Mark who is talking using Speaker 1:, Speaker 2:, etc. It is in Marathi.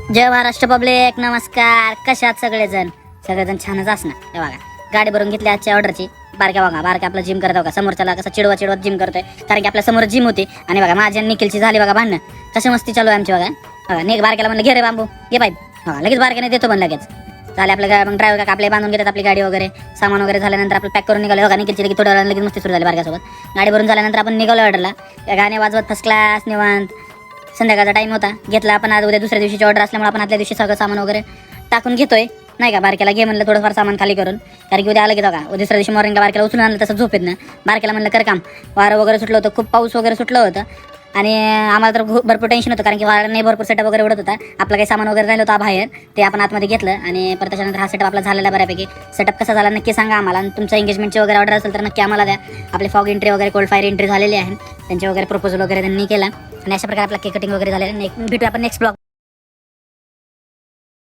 Speaker 1: जय महाराष्ट्र पब्लिक, नमस्कार. कशात सगळेजण छानच असणार. हे बघा, गाडी भरून घेतली आजच्या ऑर्डरची. बारक्या आपला जिम करत का समोरच्याला कसं चिडवत जिम करतोय, कारण की आपल्या समोर जिम होती. आणि बघा माझ्या निखिलची झाली बघा भांडणं. कशी मस्ती चालू आहे आमची. बघा बारक्याला म्हणलं घे रे बांबू, घे पाईप. लगेच बारक्याने देतो पण लगेच झाले. आपल्या मग ड्रायव्हर का आपले बांधून घेतात आपली गाडी वगैरे, सामान वगैरे झाल्यानंतर आपलं पॅक करून निघालो. बघा निखिलची लगेच थोड्या वेळानं लगेच मस्ती सुरू झाली बारक्यासोबत. गाडी भरून झाल्यानंतर आपण निघालो ऑर्डरला. गाणे वाजवत फर्स्ट क्लास निवांत. संध्याकाळचा टाइम होता, घेतला आपण. आज उद्या दुसऱ्या दिवशीची ऑर्डर असल्यामुळे आपण आदल्या दिवशी सगळं सामान वगैरे टाकून घेतोय, नाही का. बारक्याला घे म्हणलं थोडंफार सामान खाली करून, कारण की उद्या आलं की बघा दुसऱ्या दिवशी मॉर्निंगला बारक्याला उचलून आणलं तसं झोपेत ना. बारक्याला म्हणलं कर काम. वारं वगैरे सुटलं होतं, खूप पाऊस वगैरे सुटलं होतं. आणि आम्हाला तर भरपूर टेन्शन होतं, कारण की वाराने भरपूर सेटअप वगैरे उडत होता. आपलं काही सामान वगैरे राहिलं होतं बाहेर, ते आपण आतमध्ये घेतलं. आणि परत त्याच्यानंतर हा सेटअप आपला झालेला बऱ्यापैकी. सेटअप कसा झाला नक्की सांगा आम्हाला. आणि तुमच्या एंगेजमेंटची वगैरे ऑर्डर असेल तर नक्की आम्हाला द्या. आपले फॉग एंट्री वगैरे कोल्ड फायर एंट्री झालेली आहे, त्यांचे वगैरे प्रपोजल वगैरे त्यांनी केला. आणि अशा प्रकारे आपला केक कटिंग वगैरे झालेलं. भेटू आपण नेक्स्ट ब्लॉग.